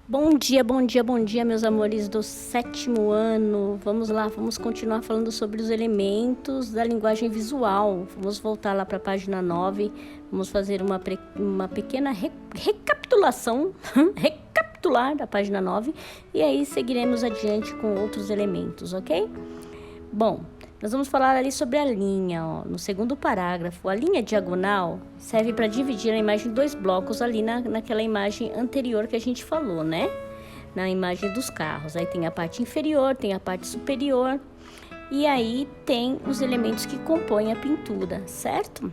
Bom dia, bom dia, bom dia, meus amores do sétimo ano. Vamos lá, vamos continuar falando sobre os elementos da linguagem visual. Vamos voltar lá para a página 9. Vamos fazer uma pequena recapitulação, recapitular da página 9. E aí seguiremos adiante com outros elementos, ok? Bom, nós vamos falar ali sobre a linha, ó, no segundo parágrafo. A linha diagonal serve para dividir a imagem em dois blocos ali naquela imagem anterior que a gente falou, né? Na imagem dos carros. Aí tem a parte inferior, tem a parte superior. E aí tem os elementos que compõem a pintura, certo?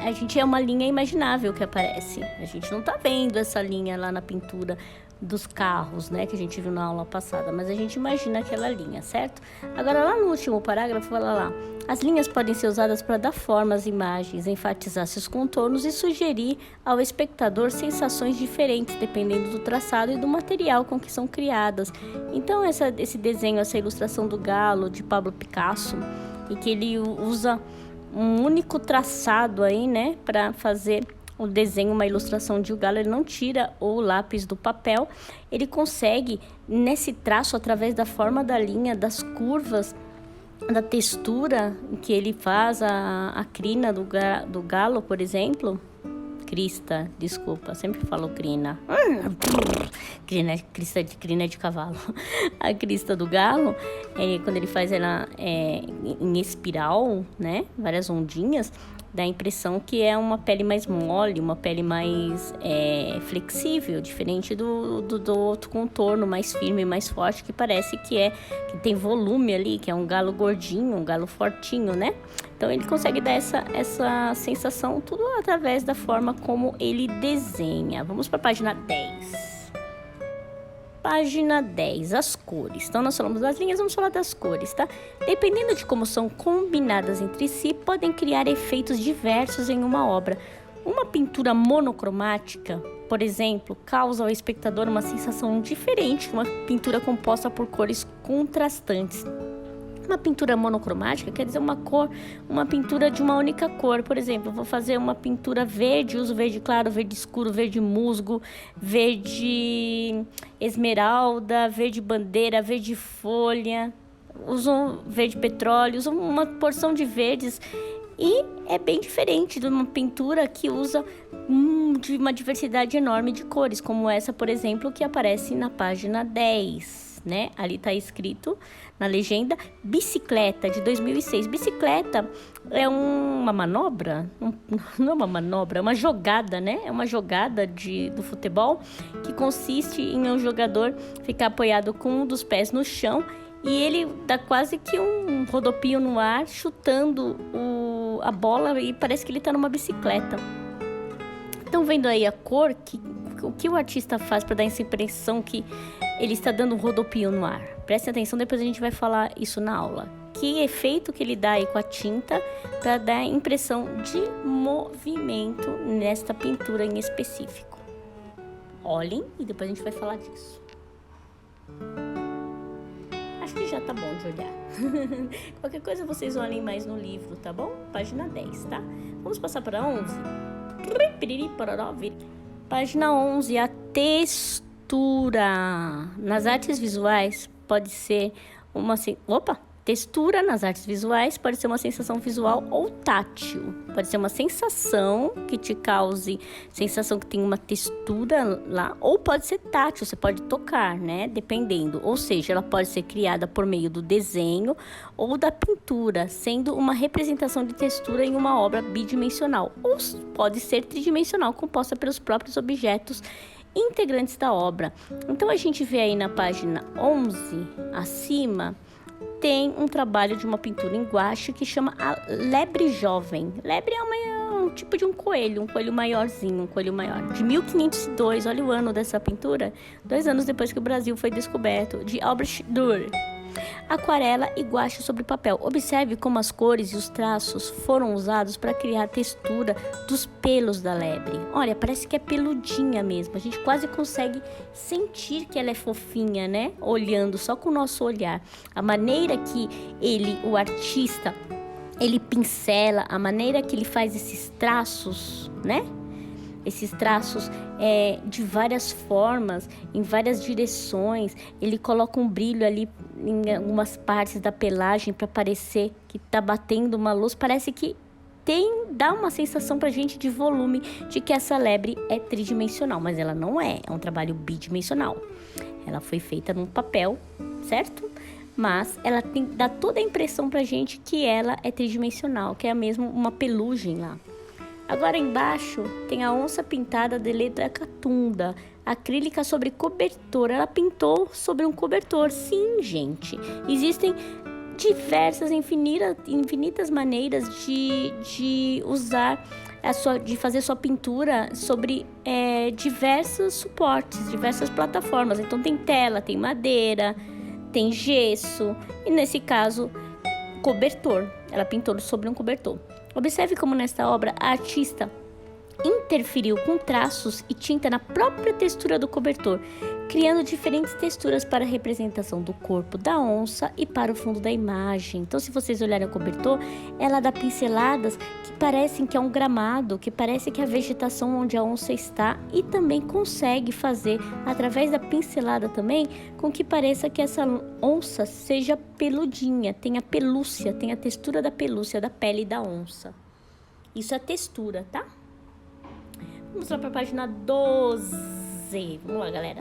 A gente é uma linha imaginável que aparece. A gente não tá vendo essa linha lá na pintura dos carros, né, que a gente viu na aula passada, mas a gente imagina aquela linha, certo? Agora, lá no último parágrafo, fala lá: as linhas podem ser usadas para dar forma às imagens, enfatizar seus contornos e sugerir ao espectador sensações diferentes, dependendo do traçado e do material com que são criadas. Então, esse desenho, essa ilustração do galo, de Pablo Picasso, e que ele usa um único traçado aí, né, para fazer o desenho, uma ilustração de um galo. Ele não tira o lápis do papel, ele consegue, nesse traço, através da forma da linha, das curvas, da textura que ele faz, a crina do galo, por exemplo. Crista, desculpa, sempre falo crina. Crina de cavalo. A crista do galo, quando ele faz ela em espiral, né, várias ondinhas, dá a impressão que é uma pele mais mole, uma pele mais flexível, diferente do outro contorno mais firme, mais forte, que parece que tem volume ali, que é um galo gordinho, um galo fortinho, né? Então ele consegue dar essa sensação tudo através da forma como ele desenha. Vamos para a página 10. Página 10, as cores. Então, nós falamos das linhas, vamos falar das cores, tá? Dependendo de como são combinadas entre si, podem criar efeitos diversos em uma obra. Uma pintura monocromática, por exemplo, causa ao espectador uma sensação diferente que uma pintura composta por cores contrastantes. Uma pintura monocromática quer dizer uma pintura de uma única cor. Por exemplo, vou fazer uma pintura verde, uso verde claro, verde escuro, verde musgo, verde esmeralda, verde bandeira, verde folha, uso verde petróleo, uso uma porção de verdes. E é bem diferente de uma pintura que usa de uma diversidade enorme de cores, como essa, por exemplo, que aparece na página 10. Né? Ali está escrito na legenda bicicleta de 2006. Bicicleta é uma manobra, não é uma manobra, é uma jogada, né? É uma jogada do futebol que consiste em um jogador ficar apoiado com um dos pés no chão e ele dá quase que um rodopio no ar, chutando a bola, e parece que ele está numa bicicleta. Estão vendo aí a cor, o que o artista faz para dar essa impressão que ele está dando um rodopio no ar? Prestem atenção, depois a gente vai falar isso na aula. Que efeito que ele dá aí com a tinta para dar a impressão de movimento nesta pintura em específico. Olhem e depois a gente vai falar disso. Acho que já tá bom de olhar. Qualquer coisa vocês olhem mais no livro, tá bom? Página 10, tá? Vamos passar para 11? Página 11, a textura. Nas artes visuais pode ser textura nas artes visuais pode ser uma sensação visual ou tátil. Pode ser uma sensação que te cause sensação que tem uma textura lá, ou pode ser tátil, você pode tocar, né? Dependendo. Ou seja, ela pode ser criada por meio do desenho ou da pintura, sendo uma representação de textura em uma obra bidimensional. Ou pode ser tridimensional, composta pelos próprios objetos integrantes da obra. Então, a gente vê aí na página 11, acima, tem um trabalho de uma pintura em guache que chama a Lebre Jovem. Lebre é um tipo de um coelho maiorzinho, um coelho maior. De 1502, olha o ano dessa pintura, 2 anos depois que o Brasil foi descoberto, de Albrecht Dürer. Aquarela e guache sobre papel. Observe como as cores e os traços foram usados para criar a textura dos pelos da lebre. Olha, parece que é peludinha mesmo. A gente quase consegue sentir que ela é fofinha, né? Olhando só com o nosso olhar. A maneira que o artista, ele pincela, a maneira que ele faz esses traços, né? esses traços de várias formas, em várias direções. Ele coloca um brilho ali em algumas partes da pelagem para parecer que tá batendo uma luz. Parece que dá uma sensação pra gente de volume, de que essa lebre é tridimensional, mas ela não é um trabalho bidimensional. Ela foi feita num papel, certo? Mas ela dá toda a impressão pra gente que ela é tridimensional, que é mesmo uma pelugem lá. Agora embaixo tem a onça pintada de letra catunda, acrílica sobre cobertor. Ela pintou sobre um cobertor. Sim, gente. Existem diversas, infinitas maneiras de usar de fazer sua pintura sobre diversos suportes, diversas plataformas. Então tem tela, tem madeira, tem gesso e nesse caso cobertor. Ela pintou sobre um cobertor. Observe como nesta obra a artista interferiu com traços e tinta na própria textura do cobertor, criando diferentes texturas para a representação do corpo da onça e para o fundo da imagem. Então, se vocês olharem o cobertor, ela dá pinceladas que parecem que é um gramado, que parece que é a vegetação onde a onça está, e também consegue fazer, através da pincelada também, com que pareça que essa onça seja peludinha, tenha pelúcia, tenha a textura da pelúcia da pele da onça. Isso é textura, tá? Vamos lá para a página 12. Vamos lá, galera.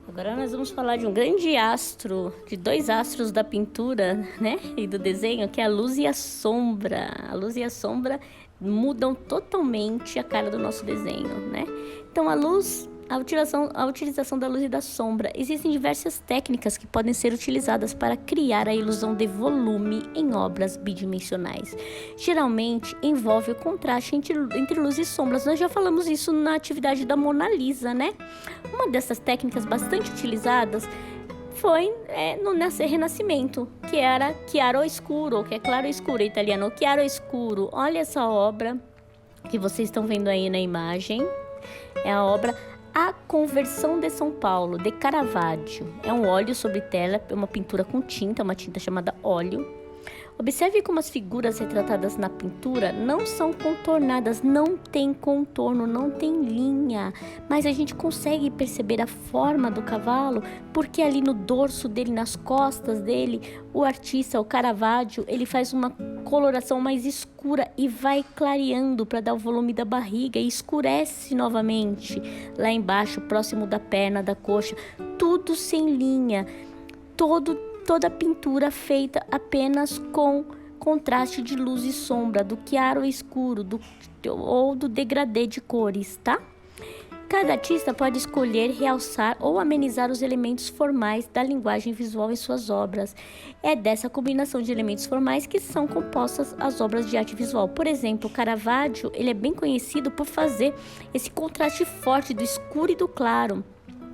Agora nós vamos falar de um grande astro, de 2 astros da pintura, né? E do desenho, que é a luz e a sombra. A luz e a sombra mudam totalmente a cara do nosso desenho, né? Então, a utilização da luz e da sombra. Existem diversas técnicas que podem ser utilizadas para criar a ilusão de volume em obras bidimensionais. Geralmente envolve o contraste entre luz e sombras. Nós já falamos isso na atividade da Mona Lisa, né? Uma dessas técnicas bastante utilizadas foi no Renascimento, que era chiaroscuro, que é claro escuro em italiano, chiaroscuro. Olha essa obra que vocês estão vendo aí na imagem. É a obra A Conversão de São Paulo, de Caravaggio. É um óleo sobre tela, é uma pintura com tinta, uma tinta chamada óleo. Observe como as figuras retratadas na pintura não são contornadas, não tem contorno, não tem linha, mas a gente consegue perceber a forma do cavalo, porque ali no dorso dele, nas costas dele, o artista, o Caravaggio, ele faz uma coloração mais escura e vai clareando para dar o volume da barriga e escurece novamente lá embaixo, próximo da perna, da coxa, tudo sem linha, toda a pintura feita apenas com contraste de luz e sombra, do claro e escuro, ou do degradê de cores, tá? Cada artista pode escolher realçar ou amenizar os elementos formais da linguagem visual em suas obras. É dessa combinação de elementos formais que são compostas as obras de arte visual. Por exemplo, o Caravaggio, ele é bem conhecido por fazer esse contraste forte do escuro e do claro.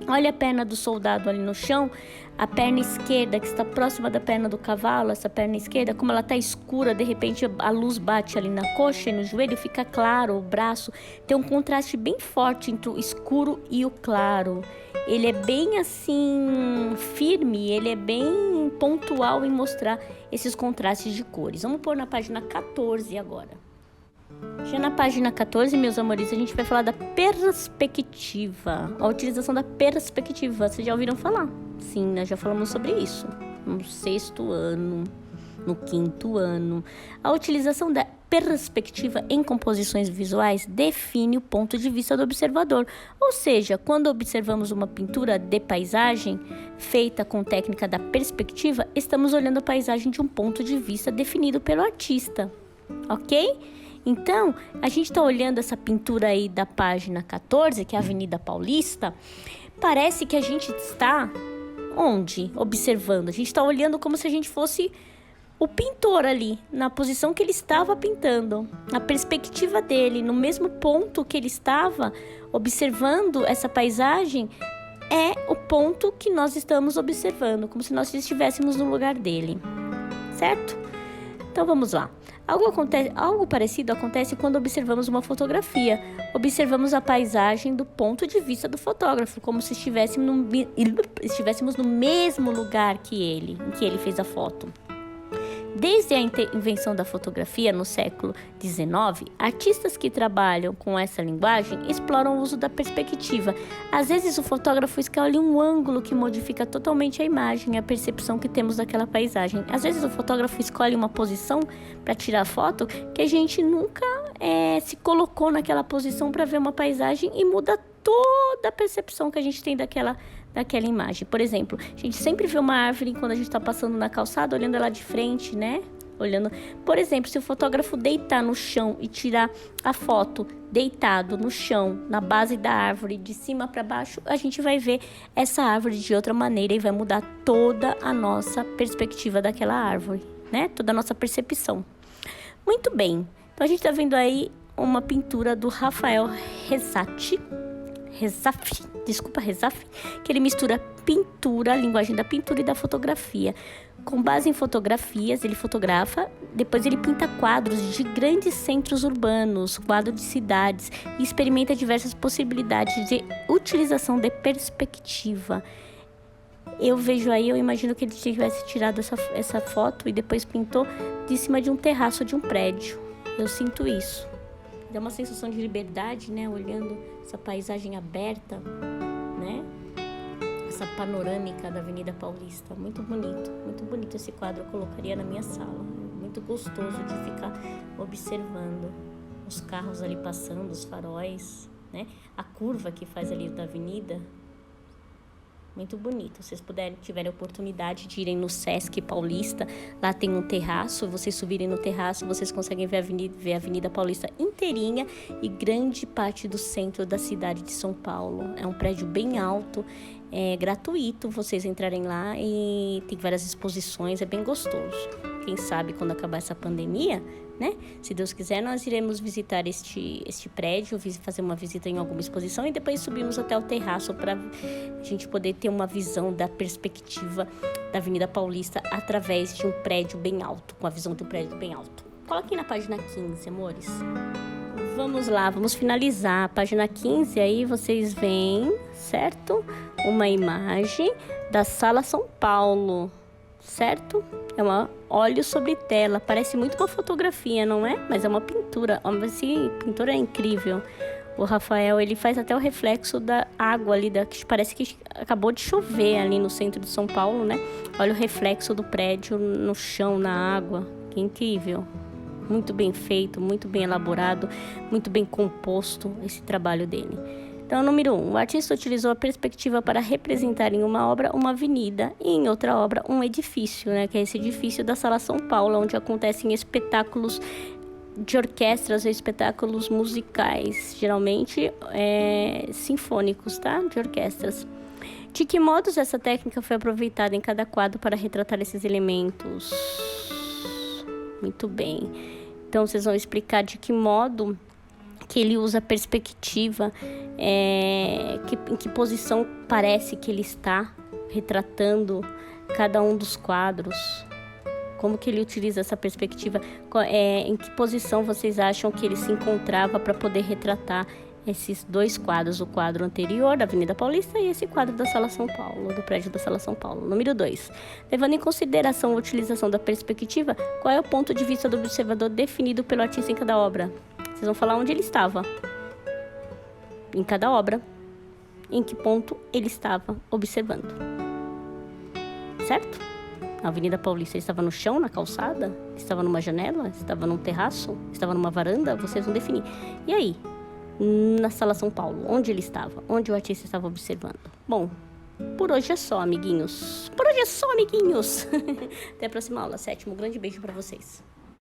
Olha a perna do soldado ali no chão, a perna esquerda que está próxima da perna do cavalo, essa perna esquerda, como ela está escura, de repente a luz bate ali na coxa e no joelho, fica claro, o braço tem um contraste bem forte entre o escuro e o claro. Ele é bem assim, firme, ele é bem pontual em mostrar esses contrastes de cores. Vamos pôr na página 14 agora. Já na página 14, meus amores, a gente vai falar da perspectiva, a utilização da perspectiva. Vocês já ouviram falar? Sim, nós já falamos sobre isso no 6º ano, no 5º ano. A utilização da perspectiva em composições visuais define o ponto de vista do observador. Ou seja, quando observamos uma pintura de paisagem feita com técnica da perspectiva, estamos olhando a paisagem de um ponto de vista definido pelo artista, ok? Então, a gente está olhando essa pintura aí da página 14, que é a Avenida Paulista, parece que a gente está onde? Observando. A gente está olhando como se a gente fosse o pintor ali, na posição que ele estava pintando, na perspectiva dele, no mesmo ponto que ele estava observando essa paisagem, é o ponto que nós estamos observando, como se nós estivéssemos no lugar dele, certo? Então, vamos lá. Algo parecido acontece quando observamos uma fotografia. Observamos a paisagem do ponto de vista do fotógrafo, como se estivéssemos no mesmo lugar que ele, em que ele fez a foto. Desde a invenção da fotografia no século XIX, artistas que trabalham com essa linguagem exploram o uso da perspectiva. Às vezes o fotógrafo escolhe um ângulo que modifica totalmente a imagem e a percepção que temos daquela paisagem. Às vezes o fotógrafo escolhe uma posição para tirar foto que a gente nunca se colocou naquela posição para ver uma paisagem e muda toda a percepção que a gente tem daquela imagem. Por exemplo, a gente sempre vê uma árvore quando a gente está passando na calçada, olhando ela de frente, né? Por exemplo, se o fotógrafo deitar no chão e tirar a foto deitado no chão, na base da árvore, de cima para baixo, a gente vai ver essa árvore de outra maneira e vai mudar toda a nossa perspectiva daquela árvore, né? Toda a nossa percepção. Muito bem. Então a gente está vendo aí uma pintura do Rafael Rezaf, que ele mistura pintura, a linguagem da pintura e da fotografia. Com base em fotografias, ele fotografa, depois ele pinta quadros de grandes centros urbanos, quadros de cidades, e experimenta diversas possibilidades de utilização de perspectiva. Eu imagino que ele tivesse tirado essa foto e depois pintou de cima de um terraço de um prédio. Eu sinto isso. Dá uma sensação de liberdade, né? Olhando essa paisagem aberta, né? Essa panorâmica da Avenida Paulista. Muito bonito esse quadro. Eu colocaria na minha sala. Muito gostoso de ficar observando os carros ali passando, os faróis, né? A curva que faz ali da avenida. Muito bonito. Se vocês tiverem oportunidade de irem no Sesc Paulista, lá tem um terraço. Vocês subirem no terraço, vocês conseguem ver a Avenida Paulista inteirinha e grande parte do centro da cidade de São Paulo. É um prédio bem alto, é gratuito vocês entrarem lá e tem várias exposições, é bem gostoso. Quem sabe quando acabar essa pandemia, né? Se Deus quiser, nós iremos visitar este prédio, fazer uma visita em alguma exposição e depois subirmos até o terraço para a gente poder ter uma visão da perspectiva da Avenida Paulista através de um prédio bem alto, com a visão de um prédio bem alto. Coloquem na página 15, amores. Vamos lá, vamos finalizar a página 15, aí vocês veem, certo? Uma imagem da Sala São Paulo, certo? É uma óleo sobre tela, parece muito uma fotografia, não é? Mas é uma pintura, essa pintura é incrível. O Rafael, ele faz até o reflexo da água ali, que parece que acabou de chover ali no centro de São Paulo, né? Olha o reflexo do prédio no chão, na água, que incrível. Muito bem feito, muito bem elaborado, muito bem composto esse trabalho dele. Então, número 1, o artista utilizou a perspectiva para representar em uma obra uma avenida e em outra obra um edifício, né, que é esse edifício da Sala São Paulo, onde acontecem espetáculos de orquestras ou espetáculos musicais, geralmente sinfônicos, tá? De orquestras. De que modos essa técnica foi aproveitada em cada quadro para retratar esses elementos? Muito bem. Então, vocês vão explicar de que modo que ele usa a perspectiva, em que posição parece que ele está retratando cada um dos quadros. Como que ele utiliza essa perspectiva? Em que posição vocês acham que ele se encontrava para poder retratar esses dois quadros, o quadro anterior da Avenida Paulista e esse quadro da Sala São Paulo, do prédio da Sala São Paulo. Número 2. Levando em consideração a utilização da perspectiva, qual é o ponto de vista do observador definido pelo artista em cada obra? Vocês vão falar onde ele estava. Em cada obra. Em que ponto ele estava observando. Certo? Na Avenida Paulista, ele estava no chão, na calçada? Estava numa janela? Estava num terraço? Estava numa varanda? Vocês vão definir. E aí? Na Sala São Paulo, onde ele estava? Onde o artista estava observando? Bom, por hoje é só, amiguinhos. Até a próxima aula, 7º. Um grande beijo para vocês.